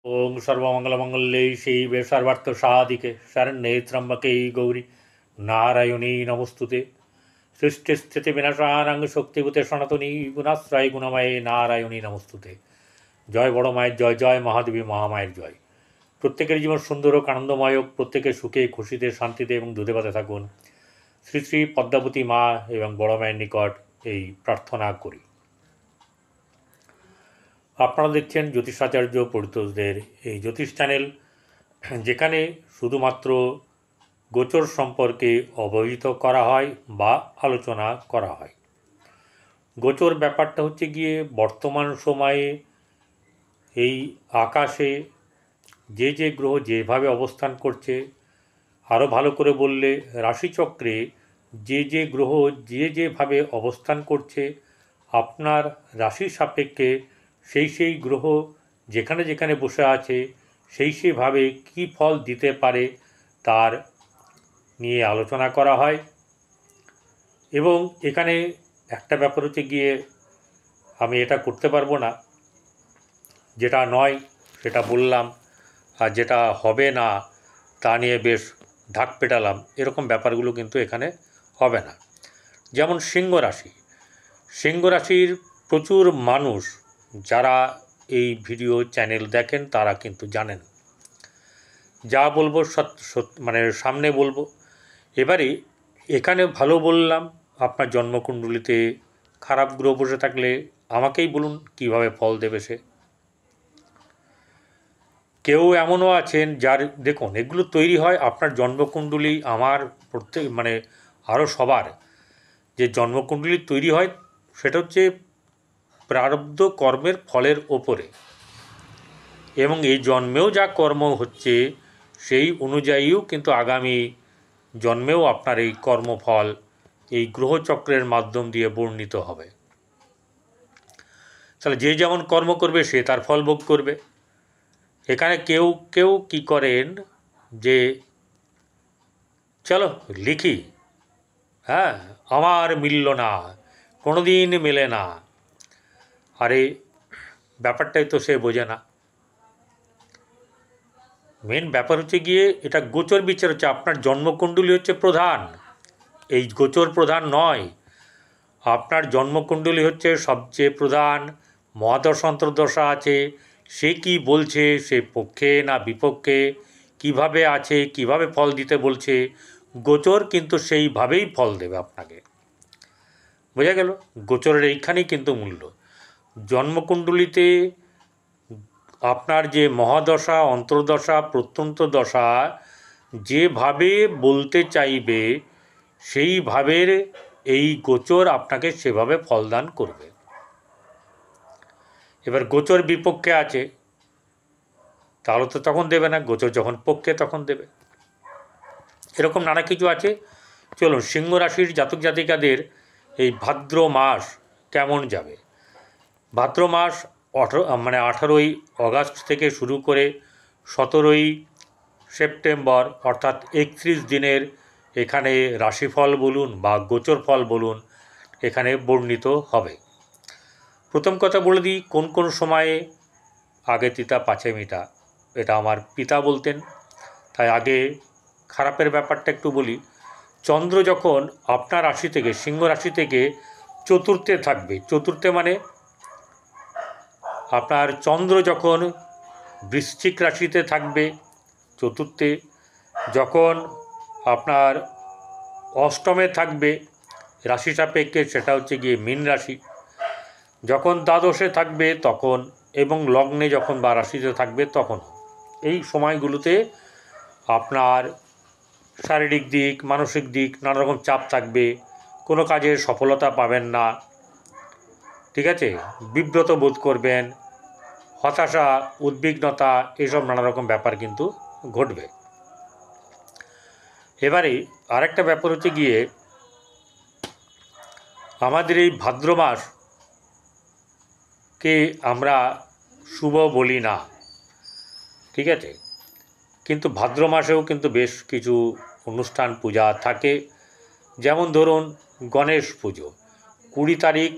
ओं सर्वमंगलमंगल्ये शिवे सर्वार्थसाधिके शरण्ये त्र्यंबके गौरी नारायणी नमोस्तुते। सृष्टिस्थितिविनाशानां शक्तिभूते सनातनी गुणाश्रय गुणमये नारायणी नमोस्तुते। जय बड़ मायर जय, जय महादेवी महामायर जय। प्रत्येकेर जीवन सुंदर और आनंदमय होक, प्रत्येके सुखे खुशिते शांतिते एवं दूधे भाते थाकुन। श्री श्री पद्मावती मा एवं बड़ मायेर निकट এই প্রার্থনা করি। আপনারা দেখছেন জ্যোতিষাচার্য পরিতোষদের এই জ্যোতিষ চ্যানেল, যেখানে শুধুমাত্র গোচর সম্পর্কে অবহিত করা হয় বা আলোচনা করা হয়। গোচর ব্যাপারটা হচ্ছে গিয়ে বর্তমান সময়ে এই আকাশে যে যে গ্রহ যেভাবে অবস্থান করছে, আরও ভালো করে বললে রাশিচক্রে যে যে গ্রহ যে যেভাবে অবস্থান করছে, আপনার রাশির সাপেক্ষে সেই সেই গ্রহ যেখানে যেখানে বসে আছে সেই সেইভাবে কী ফল দিতে পারে তার নিয়ে আলোচনা করা হয়। এবং এখানে একটা ব্যাপার হচ্ছে গিয়ে আমি এটা করতে পারবো না, যেটা নয় সেটা বললাম, আর যেটা হবে না তা নিয়ে বেশ ঢাক পেটালাম, এরকম ব্যাপারগুলো কিন্তু এখানে হবে না। যেমন সিংহ রাশি, সিংহ রাশির প্রচুর মানুষ যারা এই ভিডিও চ্যানেল দেখেন তারা কিন্তু জানেন। যা বলবো মানে সামনে বলবো। এবারে এখানে ভালো বললাম, আপনার জন্মকুণ্ডলিতে খারাপ গ্রহ বসে থাকলে আমাকেই বলুন কিভাবে ফল দেবে সে। কেউ এমনও আছেন যার, দেখুন এগুলো তৈরি হয় আপনার জন্মকুণ্ডলী, আমার প্রত্যেক মানে আরও সবার যে জন্মকুণ্ডলী তৈরি হয় সেটা হচ্ছে প্রারব্ধ কর্মের ফলের ওপরে, এবং এই জন্মেও যা কর্ম হচ্ছে সেই অনুযায়ীও কিন্তু আগামী জন্মেও আপনার এই কর্মফল এই গ্রহচক্রের মাধ্যম দিয়ে বর্ণিত হবে। তাহলে যে যেমন কর্ম করবে সে তার ফল ভোগ করবে। এখানে কেউ কেউ কী করেন যে চলো লিখি, হ্যাঁ আমার মিলল না, কোনো দিন মেলে না, আরে ব্যাপারটাই তো সে বোঝে না। মেন ব্যাপার হচ্ছে গিয়ে এটা গোচর বিচার হচ্ছে, আপনার জন্মকুণ্ডলী হচ্ছে প্রধান, এই গোচর প্রধান নয়। আপনার জন্মকুণ্ডলী হচ্ছে সবচেয়ে প্রধান। মহাদশা অন্তর্দশা আছে, সে কি বলছে, সে পক্ষে না বিপক্ষে, কিভাবে আছে, কিভাবে ফল দিতে বলছে, গোচর কিন্তু সেইভাবেই ফল দেবে আপনাকে। বোঝা গেল? গোচরের এইখানেই কিন্তু মূল্য। জন্মকুণ্ডলিতে আপনার যে মহাদশা অন্তর্দশা প্রত্যন্ত দশা যেভাবে বলতে চাইবে সেইভাবে এই গোচর আপনাকে সেভাবে ফলদান করবে। এবার গোচর বিপক্ষে আছে তাহলে তো তখন দেবে না, গোচর যখন পক্ষে তখন দেবে। এরকম নানা কিছু আছে। চলুন সিংহ রাশির জাতক জাতিকাদের এই ভাদ্র মাস কেমন যাবে। ভাদ্র মাস 18ই অগাস্ট থেকে শুরু করে 17ই সেপ্টেম্বর অর্থাৎ 31 দিনের এখানে রাশিফল বলুন বা গোচর ফল বলুন এখানে বর্ণিত হবে। প্রথম কথা বলে দিই কোন কোন সময়ে আগে তিতা পাছে মিঠা, এটা আমার পিতা বলতেন, তাই আগে খারাপের ব্যাপারটা একটু বলি। চন্দ্র যখন আপনার রাশি থেকে সিংহ রাশি থেকে চতুর্থে থাকবে, চতুর্থে মানে আপনার চন্দ্র যখন বৃশ্চিক রাশিতে থাকবে চতুর্থে, যখন আপনার অষ্টমে থাকবে রাশি সাপেক্ষে সেটা হচ্ছে গিয়ে মীন রাশি, যখন দ্বাদশে থাকবে তখন, এবং লগ্নে যখন বা রাশিতে থাকবে তখন, এই সময়গুলোতে আপনার শারীরিক দিক মানসিক দিক নানা রকম চাপ থাকবে, কোনো কাজে সফলতা পাবেন না, ঠিক আছে, বিব্রত বোধ করবেন, হতাশা উদ্বিগ্নতা এসব নানা রকম ব্যাপার কিন্তু ঘটবে। এবারে আরেকটা ব্যাপার হচ্ছে গিয়ে আমাদের এই ভাদ্র মাসকে আমরা শুভ বলি না, ঠিক আছে, কিন্তু ভাদ্র মাসেও কিন্তু বেশ কিছু অনুষ্ঠান পূজা থাকে। যেমন ধরুন গণেশ পুজো 20 তারিখ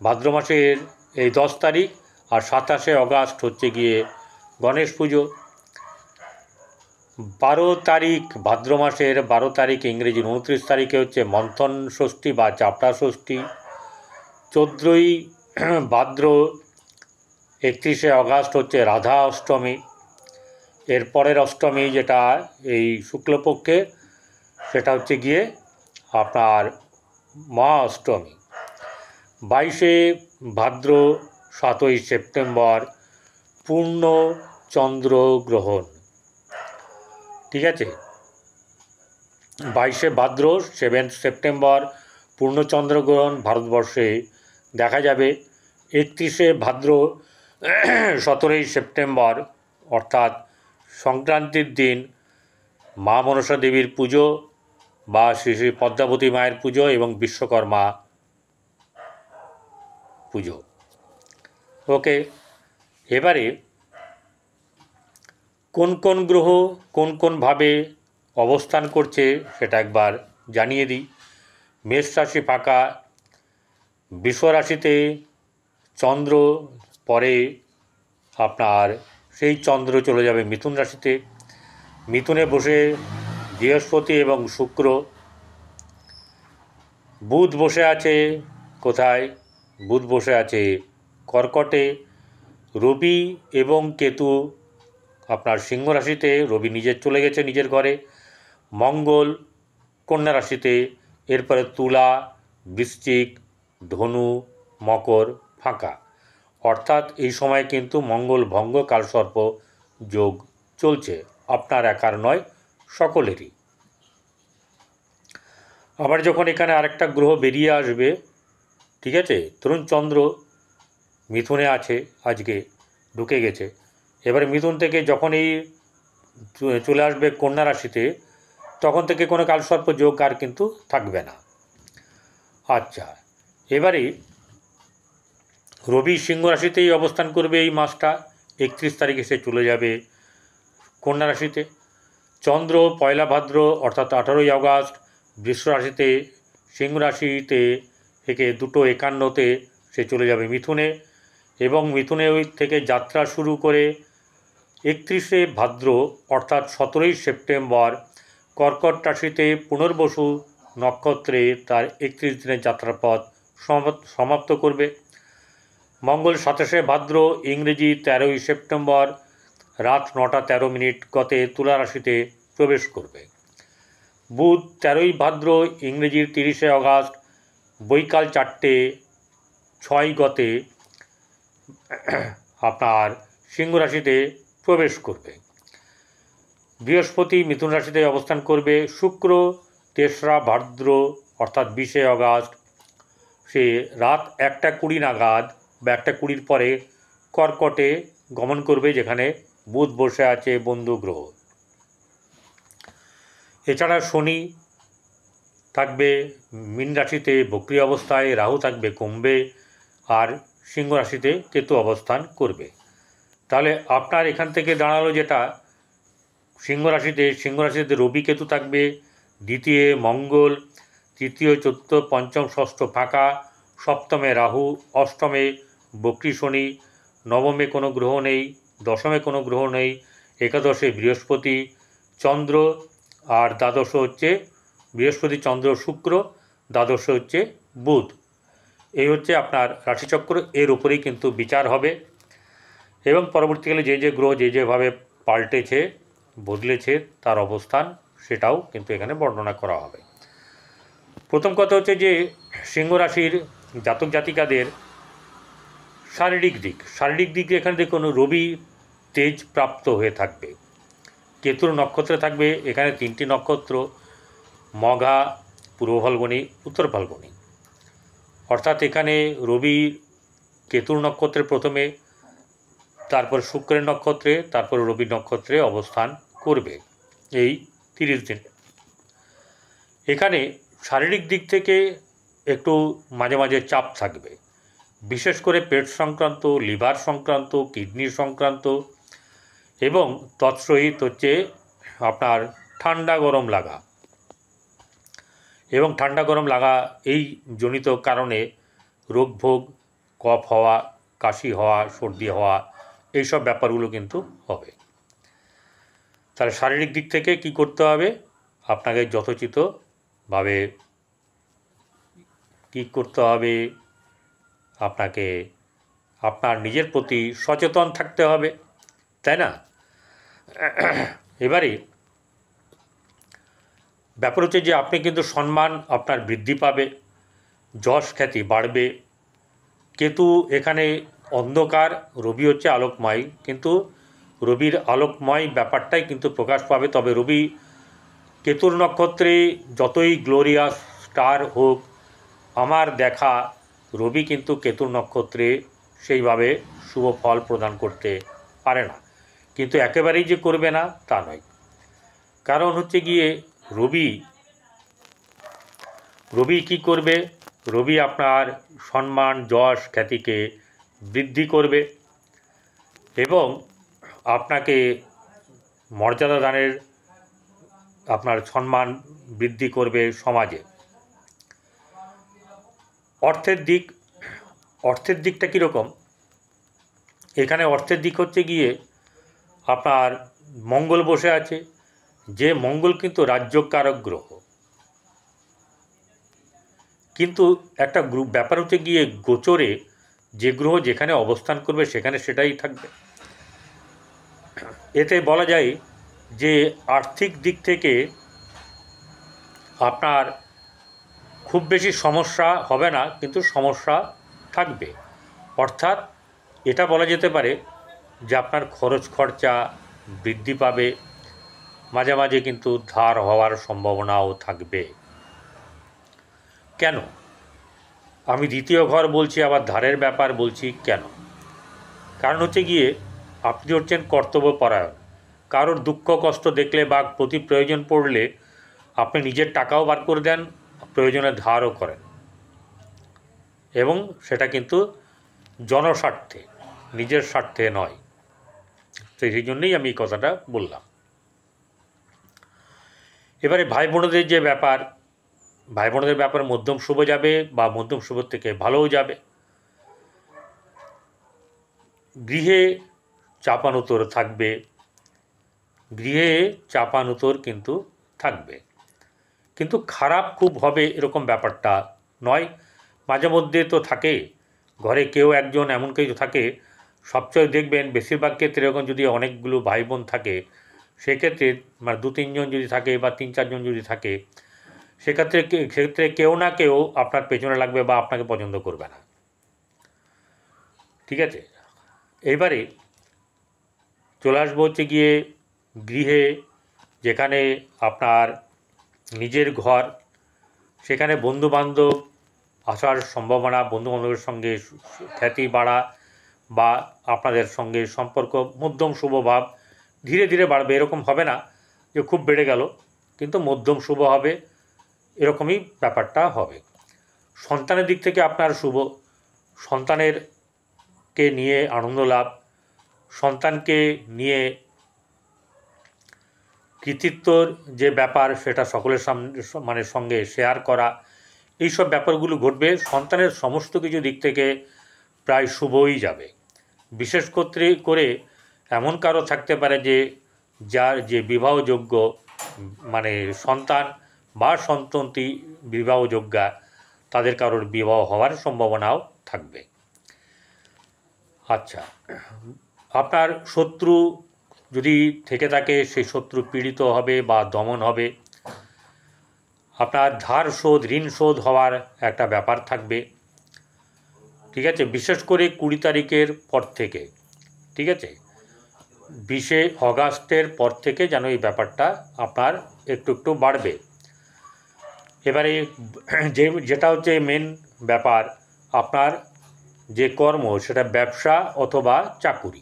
ভাদ্র মাসের এই 10 তারিখ, আর 27শে অগাস্ট হচ্ছে গিয়ে গণেশ পুজো। 12 তারিখ ভাদ্র মাসের 12 তারিখ, ইংরেজির 29 তারিখে হচ্ছে মন্থন ষষ্ঠী বা চাপড়া ষষ্ঠী। 14ই ভাদ্র 31শে অগাস্ট হচ্ছে রাধা অষ্টমী। এর পরের অষ্টমী যেটা এই শুক্লপক্ষে, সেটা হচ্ছে গিয়ে আপনার মহা অষ্টমী। 22শে ভাদ্র 7ই সেপ্টেম্বর পূর্ণ চন্দ্রগ্রহণ। ঠিক আছে, 22শে ভাদ্র 7 সেপ্টেম্বর পূর্ণ চন্দ্রগ্রহণ ভারতবর্ষে দেখা যাবে। 31শে ভাদ্র 17ই সেপ্টেম্বর অর্থাৎ সংক্রান্তির দিন মা মনসা দেবীর পুজো বা শ্রী শ্রী পদ্মাবতী মায়ের পুজো এবং বিশ্বকর্মা পুজো। ওকে, এবারে কোন কোন গ্রহ কোন কোনভাবে অবস্থান করছে সেটা একবার জানিয়ে দিই। মেষ রাশি ফাঁকা, বৃষ রাশিতে চন্দ্র, পরে আপনার সেই চন্দ্র চলে যাবে মিথুন রাশিতে। মিথুনে বসে বৃহস্পতি এবং শুক্র। বুধ বসে আছে কোথায়? বুধ বসে আছে কর্কটে। রবি এবং কেতু আপনার সিংহ রাশিতে, রবি চলে গেছে নিজের ঘরে। মঙ্গল কন্যা রাশিতে, এরপরে তুলা, বৃশ্চিক, ধনু, মকর ফাঁকা। অর্থাৎ এই সময় কিন্তু মঙ্গল ভঙ্গ কালসর্প যোগ চলছে, আপনার একার নয়, সকলেরই। আবার যখন এখানে আরেকটা গ্রহ বেরিয়ে আসবে, ঠিক আছে, ধরুন চন্দ্র মিথুনে আছে, আজকে ঢুকে গেছে, এবারে মিথুন থেকে যখন এই চলে আসবে কন্যা রাশিতে, তখন থেকে কোনো কালসর্প যোগ আর কিন্তু থাকবে না। আচ্ছা, এবারে রবি সিংহ রাশিতেই অবস্থান করবে এই মাসটা। 31 তারিখে সে চলে যাবে কন্যা রাশিতে। চন্দ্র 1 ভাদ্র অর্থাৎ 18ই আগস্ট বৃষ রাশিতে, সিংহ রাশিতে থেকে 2:51 সে চলে যাবে মিথুনে, এবং মিথুনে ওই থেকে যাত্রা শুরু করে 31শে ভাদ্র অর্থাৎ 17ই সেপ্টেম্বর কর্কট রাশিতে পুনর্বসু নক্ষত্রে তার 31 দিনের যাত্রাপথ সমাপ্ত করবে। মঙ্গল 27শে ভাদ্র ইংরেজি 13ই সেপ্টেম্বর রাত 9টা 13 মিনিট গতে তুলা রাশিতে প্রবেশ করবে। বুধ 13ই ভাদ্র ইংরেজির 30শে অগাস্ট বৈকাল 4টে 6 গতে আপনার সিংহ রাশিতে প্রবেশ করবে। বৃহস্পতি মিথুন রাশিতে অবস্থান করবে। শুক্র 3রা ভাদ্র অর্থাৎ 20শে অগাস্ট সে রাত 1টা 20 নাগাদ বা 1টা 20 পরে কর্কটে গমন করবে, যেখানে বুধ বসে আছে বন্ধু গ্রহ। এছাড়া শনি থাকবে মীন রাশিতে বক্রী অবস্থায়, রাহু থাকবে কুম্ভে, আর সিংহ রাশিতে কেতু অবস্থান করবে। তাহলে আপনার এখান থেকে দাঁড়ালো যেটা সিংহ রাশিতে রবি কেতু থাকবে, দ্বিতীয় মঙ্গল, তৃতীয় চতুর্থ পঞ্চম ষষ্ঠ ফাঁকা, সপ্তমে রাহু, অষ্টমে বক্রী শনি, নবমে কোনো গ্রহ নেই, দশমে কোনো গ্রহ নেই, একাদশে বৃহস্পতি চন্দ্র, আর দ্বাদশ হচ্ছে বৃহস্পতি চন্দ্র শুক্র, দ্বাদশ হচ্ছে বুধ। এই হচ্ছে আপনার রাশিচক্র, এর উপরেই কিন্তু বিচার হবে, এবং পরবর্তীকালে যে যে গ্রহ যেভাবে পাল্টেছে বদলেছে তার অবস্থান সেটাও কিন্তু এখানে বর্ণনা করা হবে। প্রথম কথা হচ্ছে যে সিংহ রাশির জাতক জাতিকাদের শারীরিক দিক এখানে দেখুন রবি তেজ প্রাপ্ত হয়ে থাকবে, কেতুর নক্ষত্রে থাকবে এখানে 3টি নক্ষত্র, মঘা, পূর্ব ফাল্গুনী, উত্তর ফাল্গুনী। অর্থাৎ এখানে রবি কেতুর নক্ষত্রে প্রথমে, তারপর শুক্রের নক্ষত্রে, তারপর রবি নক্ষত্রে অবস্থান করবে এই 30 দিন। এখানে শারীরিক দিক থেকে একটু মাঝে মাঝে চাপ থাকবে, বিশেষ করে পেট সংক্রান্ত, লিভার সংক্রান্ত, কিডনি সংক্রান্ত, এবং তৎসহিত হচ্ছে আপনার ঠান্ডা গরম লাগা এই জনিত কারণে রোগভোগ, কফ হওয়া, কাশি হওয়া, সর্দি হওয়া এইসব ব্যাপারগুলো কিন্তু হবে। তাহলে শারীরিক দিক থেকে কি করতে হবে, আপনাকে যথোচিতভাবে কি করতে হবে, আপনাকে আপনার নিজের প্রতি সচেতন থাকতে হবে, তাই না? এবারে ব্যাপার হচ্ছে যে আপনি কিন্তু সম্মান আপনার বৃদ্ধি পাবে, যশ খ্যাতি বাড়বে। কেতু এখানে অন্ধকার, রবি হচ্ছে আলোকময়, কিন্তু রবির আলোকময় ব্যাপারটাই কিন্তু প্রকাশ পাবে। তবে রবি কেতুর নক্ষত্রে যতই গ্লোরিয়াস স্টার হোক, আমার দেখা রবি কিন্তু কেতুর নক্ষত্রে সেইভাবে শুভ ফল প্রদান করতে পারে না। কিন্তু একেবারেই যে করবে না তা নয়, কারণ হচ্ছে গিয়ে রবি কি করবে, রবি আপনার সম্মান যশ খ্যাতিকে বৃদ্ধি করবে এবং আপনাকে মর্যাদা দানের, আপনার সম্মান বৃদ্ধি করবে সমাজে। অর্থের দিকটা কীরকম, এখানে অর্থের দিক হচ্ছে গিয়ে আপনার মঙ্গল বসে আছে, যে মঙ্গল কিন্তু রাজ্যকারক গ্রহ, কিন্তু একটা ব্যাপার হচ্ছে গিয়ে গোচরে যে গ্রহ যেখানে অবস্থান করবে সেখানে সেটাই থাকবে। এতে বলা যায় যে আর্থিক দিক থেকে আপনার খুব বেশি সমস্যা হবে না, কিন্তু সমস্যা থাকবে। অর্থাৎ এটা বলা যেতে পারে যে আপনার খরচ খরচা বৃদ্ধি পাবে, মাঝে মাঝে কিন্তু ধার হওয়ার সম্ভাবনাও থাকবে। কেন আমি দ্বিতীয় ঘর বলছি আবার ধারের ব্যাপার বলছি, কেন? কারণ হচ্ছে গিয়ে আপনি হচ্ছেন কর্তব্যপরায়ণ, কারোর দুঃখ কষ্ট দেখলে বা প্রতি প্রয়োজন পড়লে আপনি নিজের টাকাও বার করে দেন, প্রয়োজনে ধারও করেন, এবং সেটা কিন্তু জনস্বার্থে, নিজের স্বার্থে নয়। সেই জন্যই আমি এই কথাটা বললাম। এবারে ভাই বোনদের যে ব্যাপার, ভাই বোনদের ব্যাপারে মধ্যম শুভ যাবে বা মধ্যম শুভ থেকে ভালোও যাবে। গৃহে চাপানুতোর থাকবে, গৃহে চাপানুতোর কিন্তু থাকবে, কিন্তু খারাপ খুব হবে এরকম ব্যাপারটা নয়। মাঝে মধ্যে তো থাকে, ঘরে কেউ একজন এমন কেউ থাকে, সবচেয়ে দেখবেন বেশিরভাগ ক্ষেত্রে এরকম যদি অনেকগুলো ভাই বোন থাকে, সেক্ষেত্রে মানে 2-3 জন যদি থাকে বা 3-4 জন যদি থাকে, সেক্ষেত্রে কেউ না কেউ আপনার পেছনে লাগবে বা আপনাকে পছন্দ করবে না, ঠিক আছে? এইবারে চলে আসবো হচ্ছে গিয়ে গৃহে, যেখানে আপনার নিজের ঘর, সেখানে বন্ধুবান্ধব আসার সম্ভাবনা, বন্ধুবান্ধবের সঙ্গে খ্যাতি বাড়া বা আপনাদের সঙ্গে সম্পর্ক মধ্যম শুভভাব ধীরে ধীরে বাড়বে। এরকম হবে না যে খুব বেড়ে গেল, কিন্তু মধ্যম শুভ হবে, এরকমই ব্যাপারটা হবে। সন্তানের দিক থেকে আপনার শুভ, সন্তানেরকে নিয়ে আনন্দ লাভ, সন্তানকে নিয়ে কৃতিত্বর যে ব্যাপার সেটা সকলের সামনে সঙ্গে শেয়ার করা, এইসব ব্যাপারগুলো ঘটবে। সন্তানের সমস্ত কিছু দিক থেকে প্রায় শুভই যাবে। বিশেষ করে এমন কারো থাকতে পারে যার যে বিবাহযোগ্য মানে সন্তান বা সন্ততি বিবাহযোগ্যা, তাদের কারোর বিবাহ হওয়ার সম্ভাবনাও থাকবে। আচ্ছা, আপনার শত্রু যদি থেকে থাকে, সেই শত্রু পীড়িত হবে বা দমন হবে। আপনার ধার শোধ, ঋণ শোধ হওয়ার একটা ব্যাপার থাকবে, ঠিক আছে? বিশেষ করে 20 তারিখের পর থেকে, ঠিক আছে, 20 অগাস্টের পর থেকে যেন এই ব্যাপারটা আপনার একটু একটু বাড়বে। এবারে যেটা হচ্ছে মেন ব্যাপার, আপনার যে কর্ম সেটা ব্যবসা অথবা চাকুরি।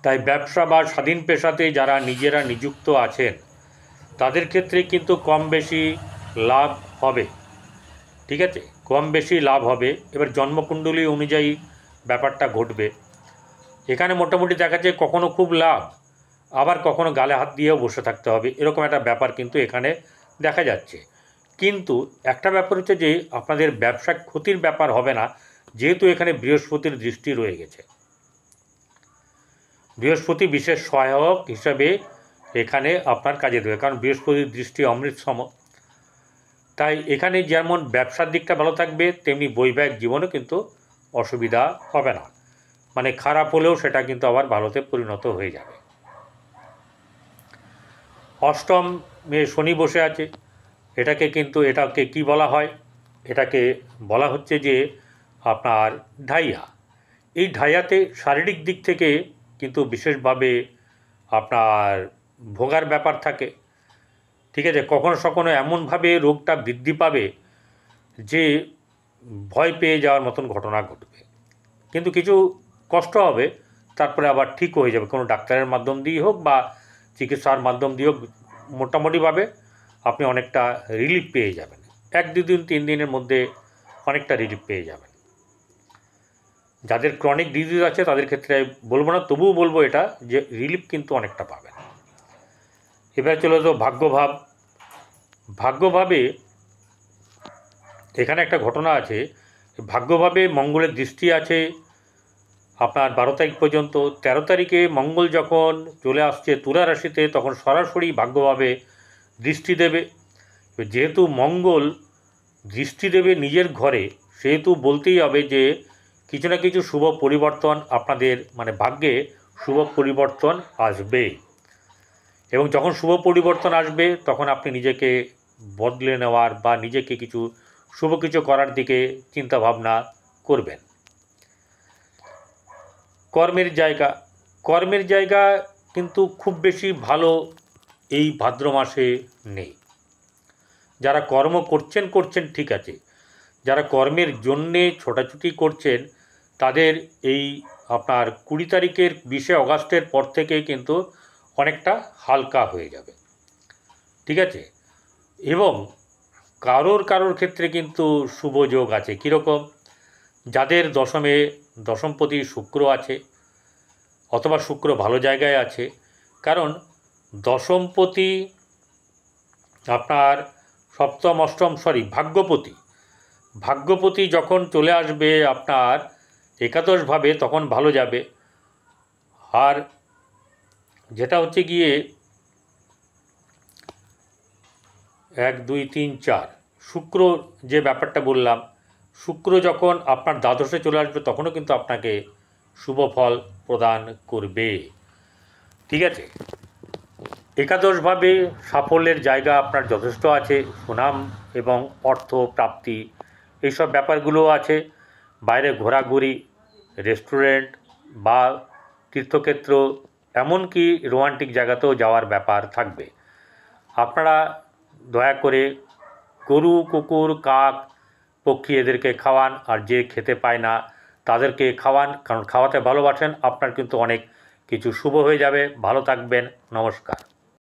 তাই ব্যবসা বা স্বাধীন পেশাতে যারা নিজেরা নিযুক্ত আছেন, তাদের ক্ষেত্রে কিন্তু কম বেশি লাভ হবে, ঠিক আছে? কম বেশি লাভ হবে। এবার জন্মকুণ্ডলী অনুযায়ী ব্যাপারটা ঘটবে। এখানে মোটামুটি দেখা যায় কখনো খুব লাভ, আবার কখনো গালে হাত দিয়েও বসে থাকতে হবে, এরকম একটা ব্যাপার কিন্তু এখানে দেখা যাচ্ছে। কিন্তু একটা ব্যাপার হচ্ছে যে আপনাদের ব্যবসা ক্ষতির ব্যাপার হবে না, যেহেতু এখানে বৃহস্পতির দৃষ্টি রয়ে গেছে, বৃহস্পতি বিশেষ সহায়ক হিসাবে এখানে আপনার কাজে দেবে, কারণ বৃহস্পতির দৃষ্টি অমৃত সম। তাই এখানে যেমন ব্যবসার দিকটা ভালো থাকবে, তেমনি বৈবাহিক জীবনেও কিন্তু অসুবিধা হবে না, মানে খারাপ হলেও সেটা কিন্তু আবার ভালোতে পরিণত হয়ে যাবে। অষ্টমে শনি বসে আছে, এটাকে কি বলা হয়? এটাকে বলা হচ্ছে যে আপনার ঢাইয়া। এই ঢাইয়াতে শারীরিক দিক থেকে কিন্তু বিশেষভাবে আপনার ভোগার ব্যাপার থাকে, ঠিক আছে। কখনো কখনো এমনভাবে রোগটা বৃদ্ধি পাবে যে ভয় পেয়ে যাওয়ার মতন ঘটনা ঘটবে, কিন্তু কিছু কষ্ট হবে, তারপরে আবার ঠিক হয়ে যাবে, কোনো ডাক্তারের মাধ্যম দিয়েই হোক বা চিকিৎসার মাধ্যম দিয়ে হোক, মোটামুটিভাবে আপনি অনেকটা রিলিফ পেয়ে যাবেন। 1-2 দিন 3 দিনের মধ্যে অনেকটা রিলিফ পেয়ে যাবেন। যাদের ক্রনিক ডিজিজ আছে তাদের ক্ষেত্রে বলবো না, তবুও বলবো এটা যে রিলিফ কিন্তু অনেকটা পাবেন। এবার চলে তো ভাগ্যভাব। ভাগ্যভাবে এখানে একটা ঘটনা আছে, ভাগ্যভাবে মঙ্গলের দৃষ্টি আছে আপনার 12 তারিখ পর্যন্ত। 13 তারিখে মঙ্গল যখন চলে আসছে তুলা রাশিতে, তখন সরাসরি ভাগ্যভাবে দৃষ্টি দেবে। যেহেতু মঙ্গল দৃষ্টি দেবে নিজের ঘরে, সেহেতু বলতেই হবে যে কিছু না কিছু শুভ পরিবর্তন আপনাদের মানে ভাগ্যে শুভ পরিবর্তন আসবে। এবং যখন শুভ পরিবর্তন আসবে তখন আপনি নিজেকে বদলে নেওয়ার বা নিজেকে শুভ কিছু করার দিকে চিন্তাভাবনা করবেন। কর্মের জায়গা কিন্তু খুব বেশি ভালো এই ভাদ্র মাসে নেই। যারা কর্ম করছেন ঠিক আছে, যারা কর্মের জন্যে ছোটাছুটি করছেন তাদের এই আপনার 20 তারিখের 20 অগাস্টের পর থেকে কিন্তু অনেকটা হালকা হয়ে যাবে, ঠিক আছে। এবং কারোর ক্ষেত্রে কিন্তু শুভ যোগ আছে। কীরকম? যাদের দশমপতি শুক্র আছে অথবা শুক্র ভালো জায়গায় আছে, কারণ দশমপতি আপনার ভাগ্যপতি যখন চলে আসবে আপনার একাদশভাবে, তখন ভালো যাবে। আর যেটা হচ্ছে গিয়ে 1 2 3 4 শুক্র, যে ব্যাপারটা বললাম, শুক্র যখন আপনার দ্বাদশে চলে আসবে তখনও কিন্তু আপনাকে শুভ ফল প্রদান করবে, ঠিক আছে। একাদশভাবে সাফল্যের জায়গা আপনার যথেষ্ট আছে, সুনাম এবং অর্থ প্রাপ্তি এইসব ব্যাপারগুলো আছে। বাইরে ঘোরাঘুরি, রেস্টুরেন্ট বা তীর্থক্ষেত্র, এমনকি রোমান্টিক জায়গাতেও যাওয়ার ব্যাপার থাকবে। আপনারা দয়া করে গরু, কুকুর, কাক, পক্ষী এদেরকে খাওয়ান, আর যে খেতে পায় না তাদেরকে খাওয়ান, কারণ খাওয়াতে ভালোবাসেন। আপনার কিন্তু অনেক কিছু শুভ হয়ে যাবে। ভালো থাকবেন, নমস্কার।